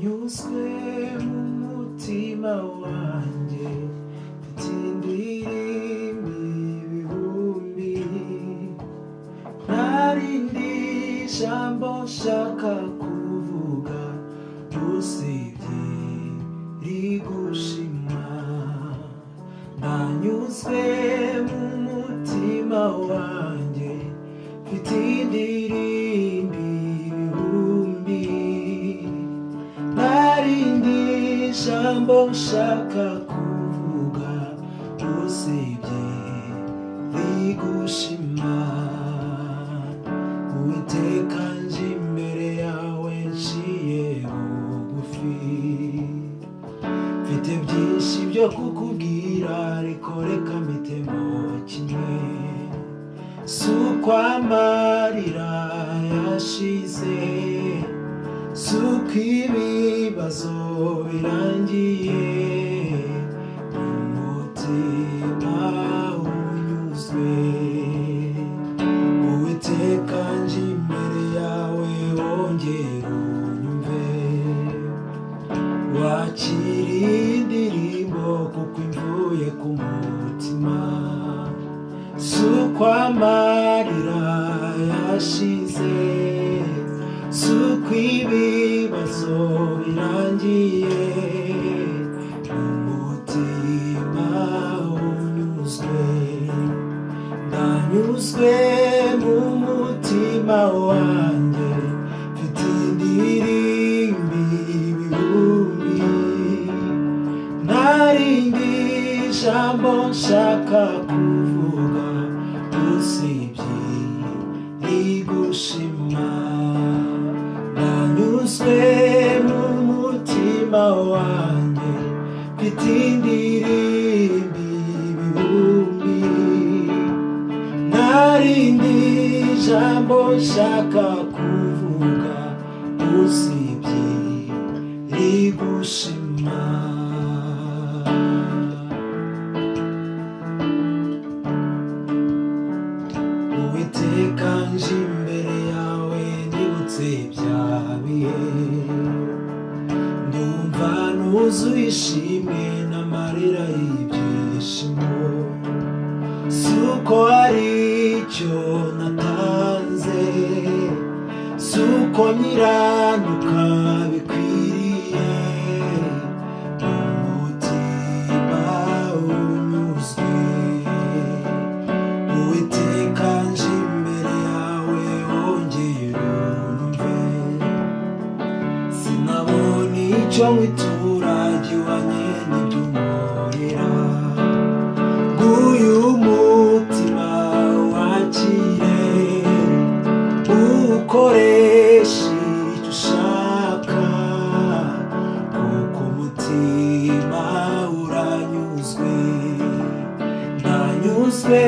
Nanyuzwe mu mutima wanjye mfite indirimbo ibihumbi, ntarindi jambo nshaka kuvuga usibye rigushima. Nanyuzwe mu mutima wanjye mfite indirimbo ibihumbi, ntarindi jambo nshaka kuvuga usibye rigushima. Uwiteka nje imbere yawe nciye bugufi, mfite byinshi byo kukubwira ariko reka mpitemo kimwe. Si uko amarira yashize, si uko ibibazo birangiye, umutima unyuzwe. Uwiteka nje imbere yawe wongera unyumve, wakira indirimbo kuko imvuye ku mutima. Si uko amarira yashize, si uko ibibazo birangiye, umutima unyuzwe. Nanyuzwe mu mutima wanjye mfite indirimbo ibihumbi, ntarindi jambo nshaka kuvuga usibye rigushima. Nanyuzwe mu mutima wanjye mfite indirimbo ibihumbi, ntarindi jambo nshaka kuvuga usibye rigushima. Uwiteka nje imbere yawe nibutse bya bihe, ndumva nuzuye ishimwe n'amarira y'ibyishimo. Si uko hari icyo natanze, si uko nyiranuka bikwiriye, umutima unyuzwe. Uwiteka nje imbere yawe wongera unyumve, sinabona icyo nkwitura gihwanye n'ibyo unkorera. Nguyu umutima wakire, ukoreshe icyo ushaka, kuko umutima uranyuzwe. Nanyuzwe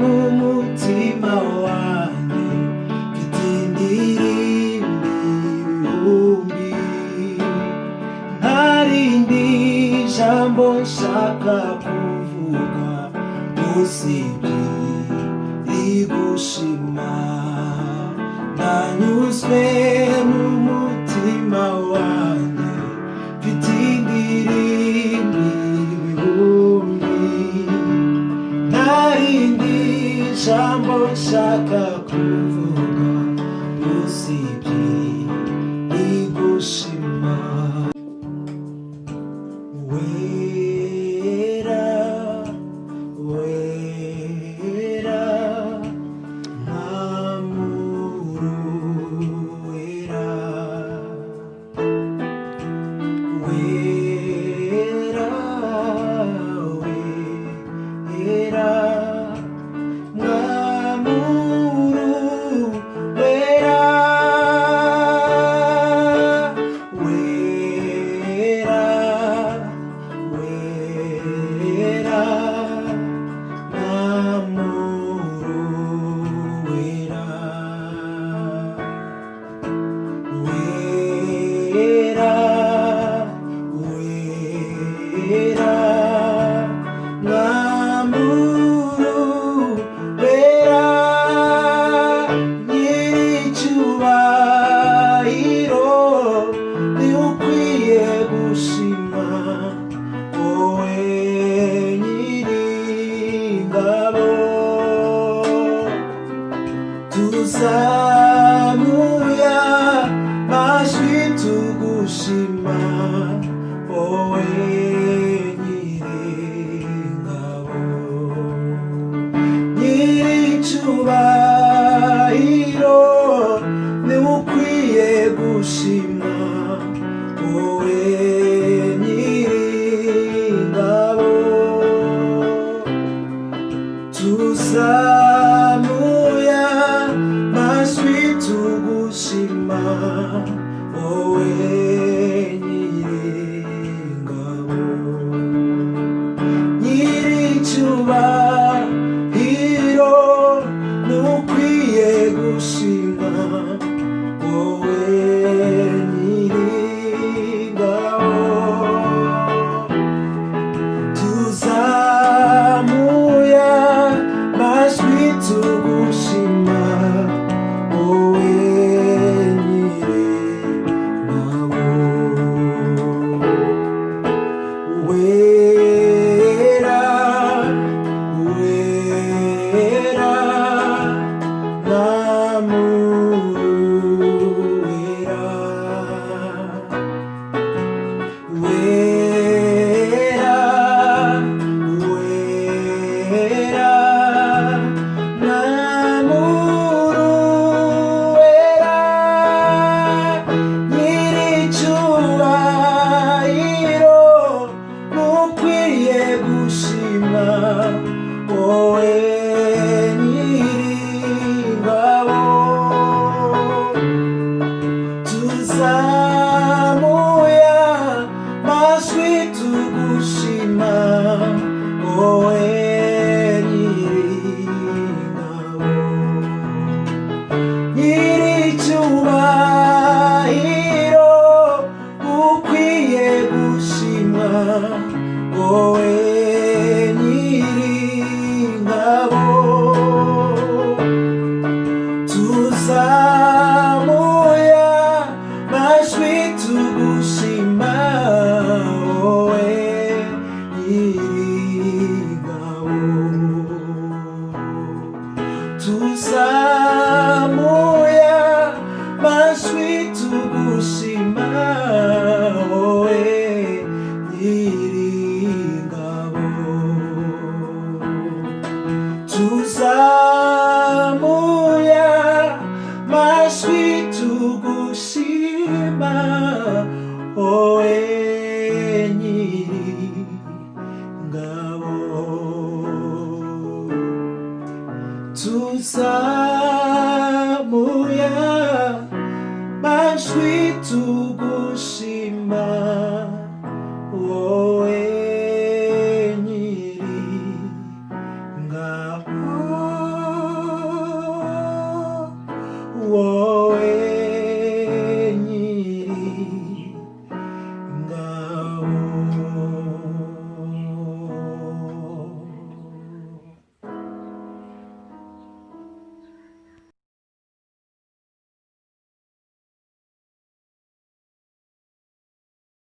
mu mutima wanjye mfite indirimbo ibihumbi, ntarindi jambo nshaka kuvuga usibye rigushima. Nanyuzwe mu mutima wanjye mfite indirimbo ibihumbi, ntarindi jambo nshaka kuvuga usibye rigushima. Wera, wera, Namuru wera, wera, wera, Namuru tuzamuya majwi tugushima wowe nyir'ingabo nyir'icyubahiro niwe ukwiye gushimwa wowe nyir'ingabo tuzamuya majwi tugushima wowe nyir'ingabo nyir'icyubahiro nukwiye gushima wowe nyir'ingabo tuzamuya majwi tugushima wowe nyir'ingabo wera wera wera wera wera namuru wera nyir'icyubahiro nukwiye gushima wowe nyir'ingabo tuzamuya majwi tugushima wowe nyir'ingabo nyir'icyubahiro ukwiye gushimwa wowe nyir'ingabo tuzamuya majwi tugushima wowe nyir'ingabo tuzamuya majwi tugushima wowe nyir'ingabo tuzamuya majwi tugushima wowe nyir'ingabo tuzamuya majwi tugushima wowe